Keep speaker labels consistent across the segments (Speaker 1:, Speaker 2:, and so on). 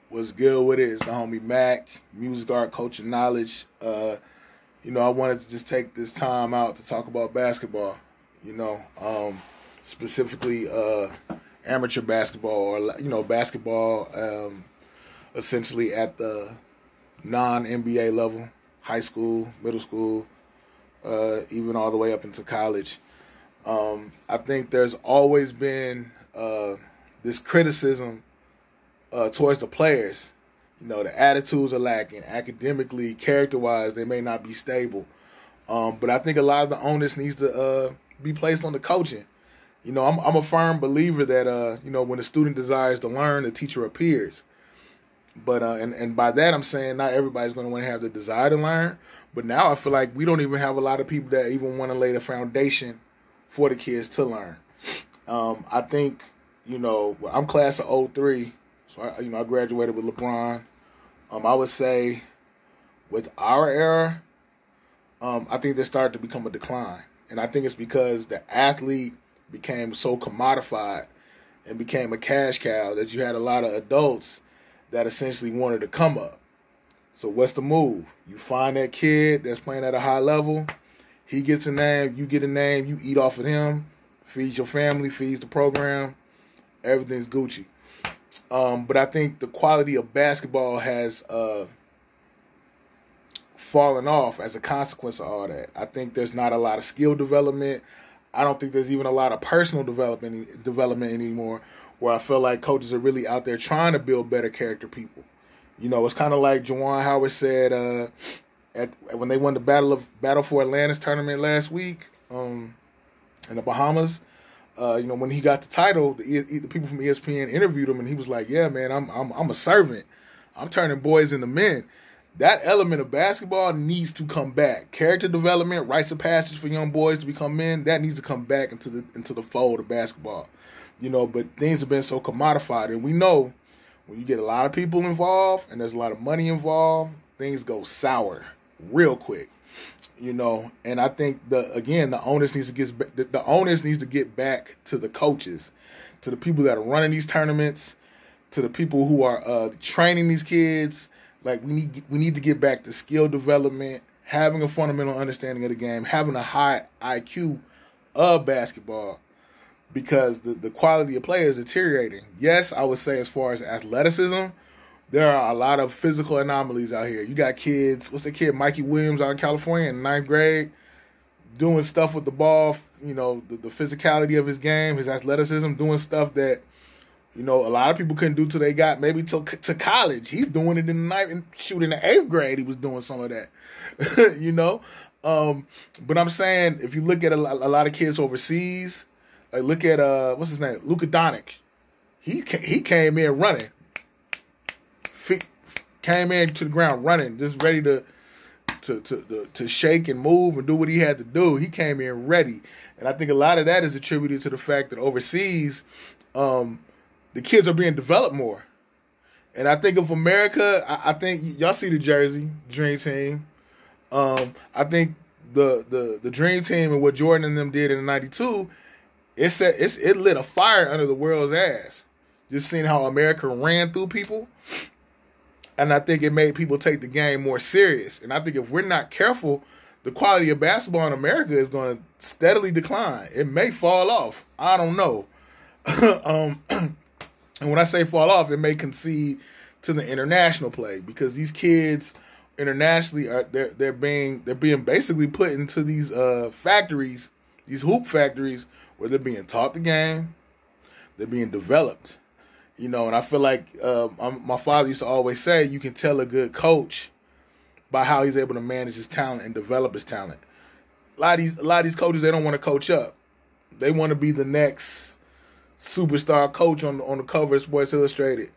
Speaker 1: What's good with it? It's the homie Mac, music, art, culture, knowledge. I wanted to just take this time out to talk about basketball. Specifically amateur basketball or basketball, essentially at the non-NBA level, high school, middle school, even all the way up into college. I think there's always been this criticism towards the players. The attitudes are lacking. Academically, character-wise, they may not be stable. But I think a lot of the onus needs to be placed on the coaching. I'm a firm believer that, when a student desires to learn, the teacher appears. But and by that I'm saying not everybody's going to want to have the desire to learn. But now I feel like we don't even have a lot of people that even want to lay the foundation for the kids to learn. I think, I'm class of 03. So I graduated with LeBron. I would say with our era, I think there started to become a decline. And I think it's because the athlete became so commodified and became a cash cow that you had a lot of adults that essentially wanted to come up. So what's the move? You find that kid that's playing at a high level. He gets a name. You get a name. You eat off of him. Feeds your family. Feeds the program. Everything's Gucci. But I think the quality of basketball has fallen off as a consequence of all that. I think there's not a lot of skill development. I don't think there's even a lot of personal development anymore, where I feel like coaches are really out there trying to build better character people. It's kind of like Juwan Howard said when they won the Battle for Atlantis tournament last week in the Bahamas. When he got the title, the people from ESPN interviewed him, and he was like, "Yeah, man, I'm a servant. I'm turning boys into men." That element of basketball needs to come back. Character development, rites of passage for young boys to become men, that needs to come back into the fold of basketball. But things have been so commodified, and we know when you get a lot of people involved and there's a lot of money involved, things go sour real quick. And I think the onus needs to get back to the coaches, to the people that are running these tournaments, to the people who are training these kids. Like we need to get back to skill development, having a fundamental understanding of the game, having a high IQ of basketball, because the quality of play is deteriorating. Yes, I would say as far as athleticism, there are a lot of physical anomalies out here. You got kids, what's the kid, Mikey Williams out in California in 9th grade, doing stuff with the ball, the physicality of his game, his athleticism, doing stuff that, a lot of people couldn't do till they got maybe to college. He's doing it in the ninth and shoot in the 8th grade. He was doing some of that, But I'm saying if you look at a lot of kids overseas, like look at what's his name, Luka Doncic. He came in running, came in to the ground running, just ready to shake and move and do what he had to do. He came in ready, and I think a lot of that is attributed to the fact that overseas, the kids are being developed more. And I think of America, I think y'all see the jersey, Dream Team. I think the Dream Team and what Jordan and them did in '92, it lit a fire under the world's ass. Just seeing how America ran through people. And I think it made people take the game more serious. And I think if we're not careful, the quality of basketball in America is going to steadily decline. It may fall off. I don't know. And when I say fall off, it may concede to the international play, because these kids internationally they're being basically put into these factories, these hoop factories, where they're being taught the game, they're being developed. And I feel like my father used to always say, you can tell a good coach by how he's able to manage his talent and develop his talent. A lot of these coaches, they don't want to coach up. They want to be the next superstar coach on the cover of Sports Illustrated,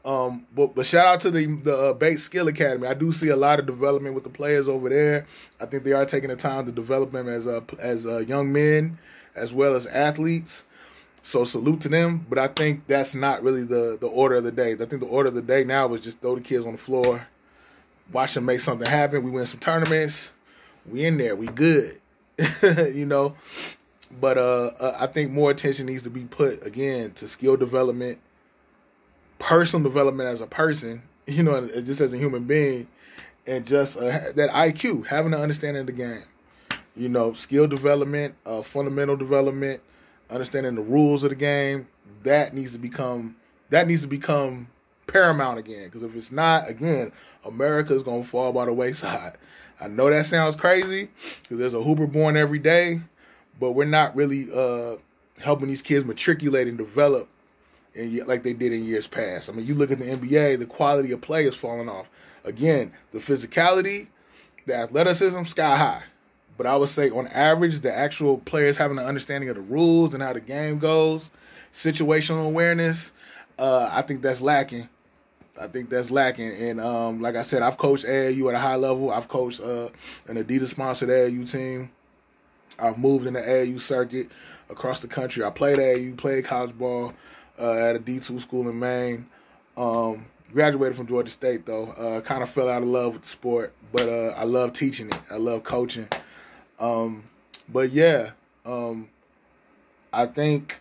Speaker 1: But shout out to the Bates Skill Academy. I do see a lot of development with the players over there. I think they are taking the time to develop them as young men as well as athletes. So salute to them. But I think that's not really the order of the day. I think the order of the day now is just throw the kids on the floor, watch them make something happen. We win some tournaments. We in there. We good. But I think more attention needs to be put, again, to skill development, personal development as a person, just as a human being, and just that IQ, having an understanding of the game, skill development, fundamental development, understanding the rules of the game. That needs to become paramount again. Because if it's not, again, America is going to fall by the wayside. I know that sounds crazy because there's a hooper born every day, but we're not really helping these kids matriculate and develop like they did in years past. I mean, you look at the NBA, the quality of play is falling off. Again, the physicality, the athleticism, sky high. But I would say on average, the actual players having an understanding of the rules and how the game goes, situational awareness, I think that's lacking. And like I said, I've coached AAU at a high level. I've coached an Adidas-sponsored AAU team. I've moved in the AAU circuit across the country. I played AAU, played college ball at a D2 school in Maine. Graduated from Georgia State, though. Kind of fell out of love with the sport, but I love teaching it. I love coaching. But yeah, I think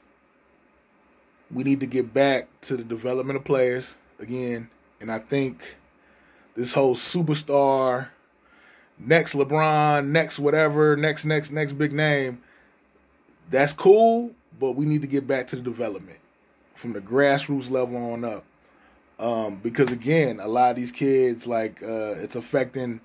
Speaker 1: we need to get back to the development of players again. And I think this whole superstar, next LeBron, next whatever, next big name, that's cool, but we need to get back to the development from the grassroots level on up. Because again, a lot of these kids, it's affecting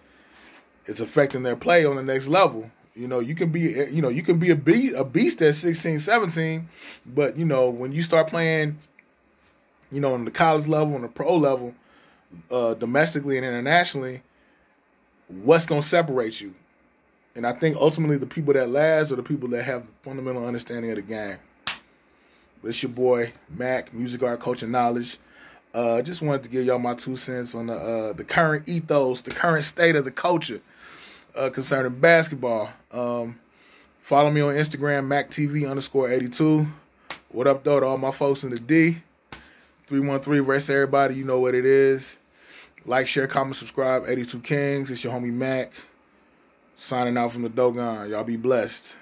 Speaker 1: their play on the next level. You can be a beast at 16, 17, but when you start playing, on the college level, on the pro level, domestically and internationally, what's going to separate you? And I think ultimately the people that last are the people that have the fundamental understanding of the game. But it's your boy Mac, music, art, culture, knowledge. Just wanted to give y'all my 2 cents on the current ethos, the current state of the culture concerning basketball. Follow me on Instagram, MacTV_82. What up, though, to all my folks in the D? 313, rest everybody, you know what it is. Like, share, comment, subscribe. 82 Kings. It's your homie Mac. Signing out from the Dogon. Y'all be blessed.